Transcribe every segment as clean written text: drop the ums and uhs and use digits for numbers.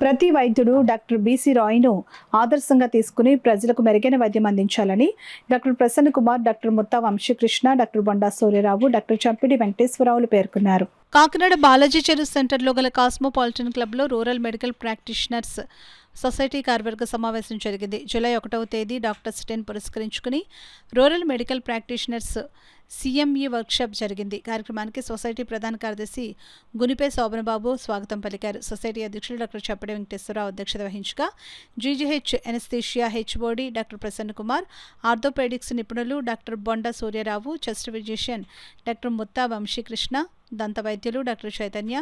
ప్రతి వైద్యుడు doctor BC రాయ్ను ఆదర్శంగా తీసుకుని ప్రజలకు మెరుగైన వైద్యం అందించాలని doctor Prasanna Kumar, doctor Mutta Vamsi Krishna, doctor Bonda Surya Rao, doctor Champidi వెంకటేశ్వరరావులు పేర్కొన్నారు. కాకినాడ బాలాజీ చెరువు సెంటర్లో గల కాస్మోపాలిటన్ క్లబ్లో రూరల్ మెడికల్ ప్రాక్టీషనర్స్ సొసైటీ కార్యవర్గ సమావేశం జరిగింది. జూలై 1వ తేదీ డాక్టర్స్ డేని పురస్కరించుకుని rural medical practitioners CME workshop జరిగింది. కార్యక్రమానికి సొసైటీ ప్రధాన కార్యదర్శి గునిపే శోభనబాబు స్వాగతం పలికారు. సొసైటీ అధ్యక్షులు డాక్టర్ చప్పడి వెంకటేశ్వరరావు అధ్యక్షత వహించగా GGH anaesthesia HOD doctor Prasanna Kumar, orthopaedics నిపుణులు doctor Bonda Surya Rao, chest physician doctor Mutta Vamsi Krishna, దంత వైద్యులు డాక్టర్ చైతన్య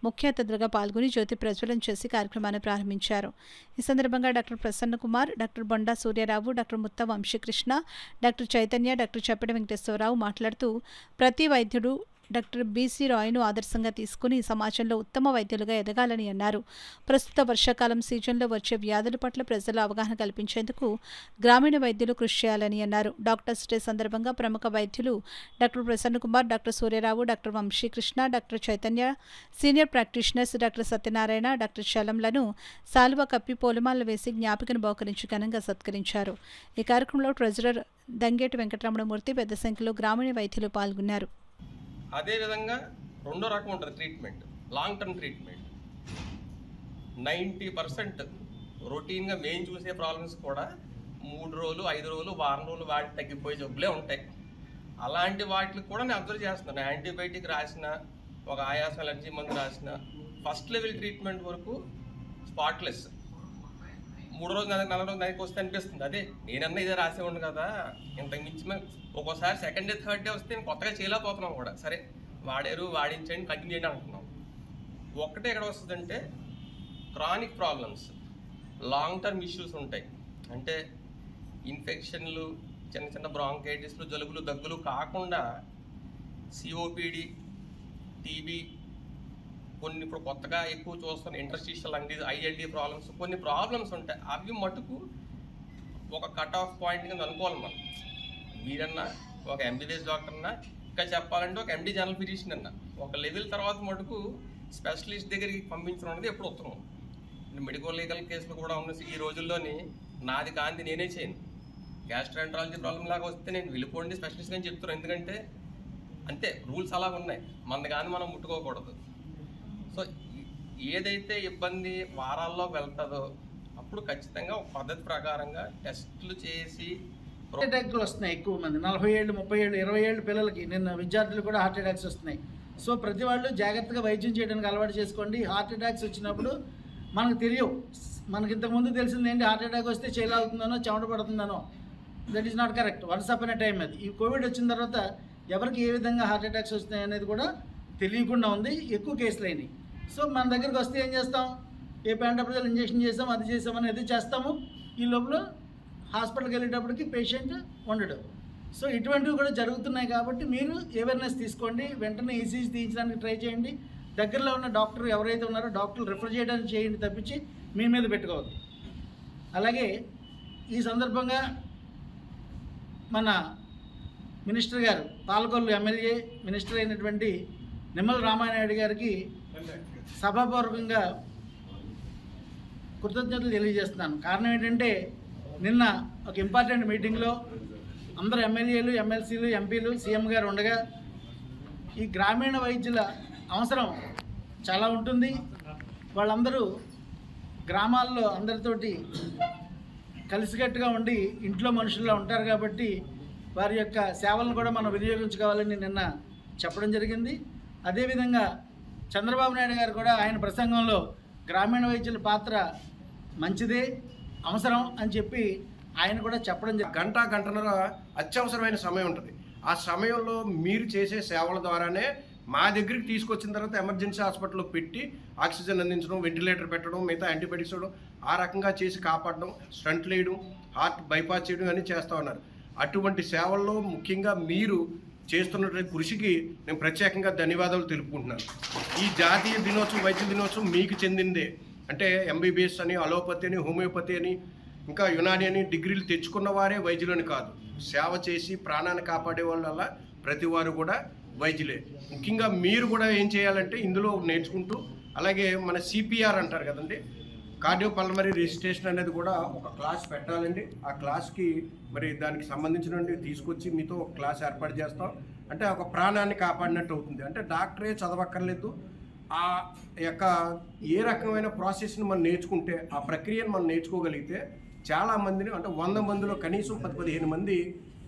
ముఖ్య అతిథులుగా పాల్గొని జ్యోతి ప్రజ్వలన చేసి కార్యక్రమాన్ని ప్రారంభించారు. ఈ సందర్భంగా doctor Prasanna Kumar, doctor Bonda Surya Rao, doctor Mutta Vamsi Krishna, doctor Chaitanya, doctor Chappadi Venkateswara Rao మాట్లాడుతూ ప్రతి వైద్యుడు డాక్టర్ బీసీ రాయ్ను ఆదర్శంగా తీసుకుని సమాజంలో ఉత్తమ వైద్యులుగా ఎదగాలని అన్నారు. ప్రస్తుత వర్షాకాలం సీజన్లో వచ్చే వ్యాధుల పట్ల ప్రజల అవగాహన కల్పించేందుకు గ్రామీణ వైద్యులు కృషి చేయాలని అన్నారు. డాక్టర్స్ డే సందర్భంగా ప్రముఖ వైద్యులు doctor Prasanna Kumar, doctor Surya Rao, doctor Vamsi Krishna, doctor Chaitanya, senior practitioners doctor Satyanarayana, doctor చలంలను సాల్వా కప్పి పూలమాలలు వేసి జ్ఞాపికను బహుకరించి ఘనంగా సత్కరించారు. ఈ కార్యక్రమంలో ట్రెజరర్ దంగేటి వెంకటరమణమూర్తి, పెద్ద సంఖ్యలో గ్రామీణ వైద్యులు పాల్గొన్నారు. అదేవిధంగా రెండో రకం ఉంటుంది ట్రీట్మెంట్, లాంగ్ టర్మ్ ట్రీట్మెంట్. 90% రొటీన్గా మేము చూసే ప్రాబ్లమ్స్ కూడా 3 రోజులు, 5 రోజులు, వారం రోజులు వాడి తగ్గిపోయే జబ్బులే ఉంటాయి. అలాంటి వాటికి కూడా నేను అబ్జర్వ్ చేస్తున్నాను. యాంటీబయాటిక్ రాసిన, ఒక ఆయాసం ఎలర్జీ మందు రాసిన, ఫస్ట్ లెవెల్ ట్రీట్మెంట్ వరకు స్పాట్లెస్. 3 రోజులు 4 రోజులు దానికి వస్తే అనిపిస్తుంది, అదే నేనన్నా ఇదే రాసేవాడిని కదా, ఇంతకు మించి ఒక్కోసారి సెకండ్ డే థర్డ్ డే వస్తే నేను కొత్తగా చేయలేకపోతున్నాం కూడా. సరే వాడారు, వాడించండి, కంటిన్యూ చేయండి అంటున్నాం. ఒక్కటే ఎక్కడ వస్తుందంటే chronic problems, long term issues ఉంటాయి. అంటే ఇన్ఫెక్షన్లు, చిన్న చిన్న బ్రాంకైటిస్లు, జలుబులు, దగ్గులు కాకుండా COPD, TB, కొన్ని ఇప్పుడు కొత్తగా ఎక్కువ చూస్తున్న interstitial lung disease, ILD problems, కొన్ని ప్రాబ్లమ్స్ ఉంటాయి. అవి మటుకు ఒక కట్ ఆఫ్ పాయింట్ కింద అనుకోవాలి మనం. మీరన్నా ఒక MBBS డాక్టర్ అన్నా, ఇంకా చెప్పాలంటే ఒక MD జనరల్ ఫిజిషియన్ అన్నా, ఒక లెవెల్ తర్వాత మటుకు స్పెషలిస్ట్ దగ్గరికి పంపించడం అనేది ఎప్పుడు ఉత్తమం. మెడికల్ లీగల్ కేసులు కూడా ఉన్న ఈ రోజుల్లోని నాది కాంతి నేనే చేయను. గ్యాస్ట్రాంట్రాలజీ ప్రాబ్లం లాగా వస్తే నేను వెళ్ళిపోండి స్పెషలిస్ట్ అని చెప్తున్నాను. ఎందుకంటే అంతే రూల్స్ అలా ఉన్నాయి, మనది కానీ మనం ముట్టుకోకూడదు. సో ఏదైతే ఇబ్బంది వారాల్లోకి వెళ్తుందో అప్పుడు ఖచ్చితంగా ఒక పద్ధతి ప్రకారంగా టెస్టులు చేసి. హార్ట్ అటాక్లు వస్తున్నాయి ఎక్కువ మంది, 40 ఏళ్ళు, 30 ఏళ్ళు, 20 ఏళ్ళు పిల్లలకి, నిన్న విద్యార్థులు కూడా హార్ట్ అటాక్స్ వస్తున్నాయి. సో ప్రతి వాళ్ళు జాగ్రత్తగా వైద్యం చేయడానికి అలవాటు చేసుకోండి. హార్ట్ అటాక్స్ వచ్చినప్పుడు మనకు తెలియవు, మనకి ఇంతకుముందు తెలిసింది ఏంటి, హార్ట్ అటాక్ వస్తే చేలాగుతుందనో చెమట పడుతుందనో. That is not correct. Once upon a time అది. ఈ కోవిడ్ వచ్చిన తర్వాత ఎవరికి ఏ విధంగా హార్ట్ అటాక్స్ వస్తున్నాయి అనేది కూడా తెలియకుండా ఉంది, ఎక్కువ కేసులు అయినాయి. సో మన దగ్గరికి వస్తే ఏం చేస్తాం, ఏ ప్యాంటప్రజల్ ఇంజెక్షన్ చేస్తాం, అది చేస్తామని అది చేస్తాము. ఈ లోపల హాస్పిటల్కి వెళ్ళేటప్పటికి పేషెంట్ ఉండడు. సో ఇటువంటివి కూడా జరుగుతున్నాయి. కాబట్టి మీరు అవేర్నెస్ తీసుకోండి, వెంటనే ECG తీయించడానికి ట్రై చేయండి. దగ్గరలో ఉన్న డాక్టర్ ఎవరైతే ఉన్నారో డాక్టర్లు రిఫర్ చేయడానికి చేయండి తప్పించి మీ మీద పెట్టుకోవద్దు. అలాగే ఈ సందర్భంగా మన మినిస్టర్ గారు, పాలకొల్లు ఎమ్మెల్యే మినిస్టర్ అయినటువంటి నిమ్మల రామానాయుడు గారికి సభాపూర్వకంగా కృతజ్ఞతలు తెలియజేస్తున్నాను. కారణం ఏంటంటే నిన్న ఒక ఇంపార్టెంట్ మీటింగ్లో అందరు ఎమ్మెల్యేలు, MLCలు, ఎంపీలు, CM గారు ఉండగా ఈ గ్రామీణ వైద్యుల అవసరం చాలా ఉంటుంది. వాళ్ళందరూ గ్రామాల్లో అందరితోటి కలిసికట్టుగా ఉండి ఇంట్లో మనుషుల్లో ఉంటారు. కాబట్టి వారి యొక్క సేవలను కూడా మనం వినియోగించుకోవాలని నిన్న చెప్పడం జరిగింది. అదేవిధంగా చంద్రబాబు నాయుడు గారు కూడా ఆయన ప్రసంగంలో గ్రామీణ వైద్యుల పాత్ర మంచిదే, అవసరం అని చెప్పి ఆయన కూడా చెప్పడం జరిగింది. గంటన్నర అత్యవసరమైన సమయం ఉంటుంది. ఆ సమయంలో మీరు చేసే సేవల ద్వారానే మా దగ్గరికి తీసుకొచ్చిన తర్వాత ఎమర్జెన్సీ హాస్పిటల్లో పెట్టి ఆక్సిజన్ అందించడం, వెంటిలేటర్ పెట్టడం, మిగతా యాంటీబయాటిక్స్ ఇవ్వడం, ఆ రకంగా చేసి కాపాడడం, స్టంట్లు వేయడం, హార్ట్ బైపాస్ చేయడం అన్నీ చేస్తూ ఉన్నారు. అటువంటి సేవల్లో ముఖ్యంగా మీరు చేస్తున్నటువంటి కృషికి నేను ప్రత్యేకంగా ధన్యవాదాలు తెలుపుకుంటున్నాను. ఈ జాతీయ దినోత్సవం, వైద్య దినోత్సవం మీకు చెందిందే. అంటే MBBS అని, అలోపతి అని, హోమియోపతి అని, ఇంకా యునాని అని డిగ్రీలు తెచ్చుకున్న వారే వైద్యులని కాదు. సేవ చేసి ప్రాణాన్ని కాపాడే వాళ్ళ ప్రతి వారు కూడా వైద్యులే. ముఖ్యంగా మీరు కూడా ఏం చేయాలంటే ఇందులో నేర్చుకుంటూ, అలాగే మన CPR అంటారు కదండి, కార్డియోపల్మరీ రిజిస్ట్రేషన్ అనేది కూడా ఒక క్లాస్ పెట్టాలండి. ఆ క్లాస్కి మరి దానికి సంబంధించినవి తీసుకొచ్చి మీతో ఒక క్లాస్ ఏర్పాటు చేస్తాం. అంటే ఒక ప్రాణాన్ని కాపాడినట్టు అవుతుంది. అంటే డాక్టరే చదవక్కర్లేదు. ఆ యొక్క ఏ రకమైన ప్రాసెస్ని మనం నేర్చుకుంటే, ఆ ప్రక్రియను మనం నేర్చుకోగలిగితే చాలామందిని, అంటే 100 మందిలో కనీసం 10-15 మంది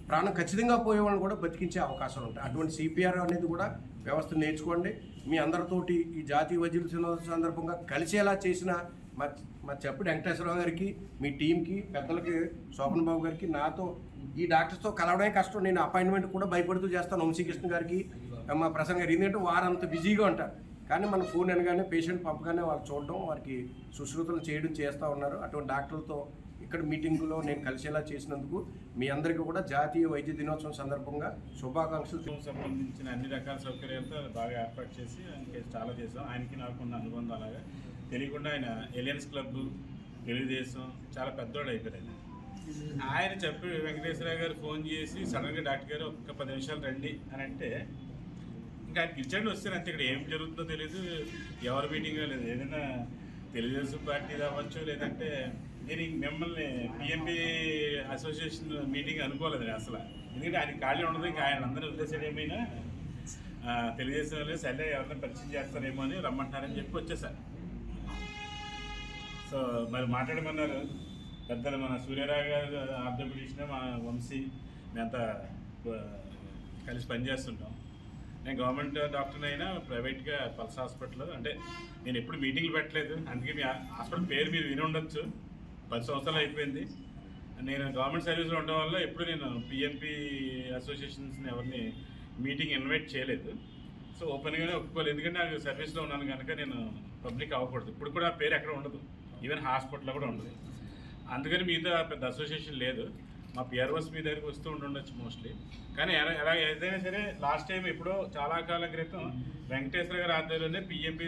ప్రాణం ఖచ్చితంగా పోయే వాళ్ళని కూడా బతికించే అవకాశాలు ఉంటాయి. అటువంటి సిపిఆర్ అనేది కూడా వ్యవస్థ నేర్చుకోండి. మీ అందరితోటి ఈ జాతీయ వైద్యుల దినోత్సవం సందర్భంగా కలిసేలా చేసిన మా చప్పిడి వెంకటేశ్వరరావు గారికి, మీ టీంకి, పెద్దలకి, శోభన్ బాబు గారికి, నాతో ఈ డాక్టర్స్తో కలవడమే కష్టం. నేను అపాయింట్మెంట్ కూడా భయపడుతూ చేస్తాను. వంశీకృష్ణ గారికి, మా ప్రసంగ గారు, ఎందుకంటే వారు అంత బిజీగా ఉంటారు. కానీ మన ఫోన్ అనగానే, పేషెంట్ పంపగానే వాళ్ళు చూడడం, వారికి శుశ్రూషలు చేయడం చేస్తూ ఉన్నారు. అటువంటి డాక్టర్లతో ఇక్కడ మీటింగులో నేను కలిసేలా చేసినందుకు మీ అందరికీ కూడా జాతీయ వైద్య దినోత్సవం సందర్భంగా శుభాకాంక్షలు. సంబంధించిన అన్ని రకాల సౌకర్యాలతో బాగా ఏర్పాటు చేసి ఆయనకి చాలా చేసాం. ఆయనకి నాకు ఉన్న అనుబంధం అలాగా తెలియకుండా ఆయన ఎలియన్స్ క్లబ్, తెలుగుదేశం చాలా పెద్దోడు అయిపోయారు. ఆయన చెప్పి వెంకటేశ్వరరావు గారు ఫోన్ చేసి సడన్గా డాక్టర్ గారు ఒక్క 10 నిమిషాలు రండి అని అంటే ఇంకా ఆయన పిలిచండి వస్తాను అంతే. ఇక్కడ ఏం జరుగుతుందో తెలియదు, ఎవరి మీటింగ్ లేదు. ఏదైనా తెలుగుదేశం పార్టీ అవ్వచ్చు, లేదంటే నేను మిమ్మల్ని పిఎంపీ అసోసియేషన్ మీటింగ్ అనుకోలేదు అసలు. ఎందుకంటే ఆయన ఖాళీ ఉండదు. ఇంకా ఆయన అందరూ ఉద్దేశాలు ఏమైనా తెలుగుదేశం వాళ్ళు సరే ఎవరైనా పరిచయం చేస్తారేమో అని రమ్మంటున్నారని చెప్పి వచ్చేసారు. సో మరి మాట్లాడమన్నారు పెద్దలు. మన సూర్యరావు గారు ఆర్థోపెడిషన్, మా వంశీ, మేమంతా కలిసి పనిచేస్తుంటాం. నేను గవర్నమెంట్ డాక్టర్ని అయినా ప్రైవేట్గా పల్స్ హాస్పిటల్, అంటే నేను ఎప్పుడు మీటింగ్లు పెట్టలేదు. అందుకే మీ హాస్పిటల్ పేరు మీరు విని ఉండొచ్చు. 10 సంవత్సరాలు అయిపోయింది. నేను గవర్నమెంట్ సర్వీస్లో ఉండడం వల్ల ఎప్పుడు నేను పిఎంపీ అసోసియేషన్స్ని ఎవరిని మీటింగ్ ఇన్వైట్ చేయలేదు. సో ఓపెన్గానే ఒప్పుకోలేదు. ఎందుకంటే నాకు సర్వీస్లో ఉన్నాను కనుక నేను పబ్లిక్ అవ్వకూడదు. ఇప్పుడు కూడా పేరు ఎక్కడ ఉండదు, ఈవెన్ హాస్పిటల్లో కూడా ఉండదు. అందుకని మిగతా పెద్ద అసోసియేషన్ లేదు. మా పిఆర్ఓస్ మీ దగ్గరికి వస్తూ ఉండొచ్చు మోస్ట్లీ. కానీ ఎలా ఏదైనా సరే లాస్ట్ టైం ఎప్పుడో చాలా కాలం క్రితం వెంకటేశ్వర గారి ఆధ్వర్యంలోనే పిఎంపీ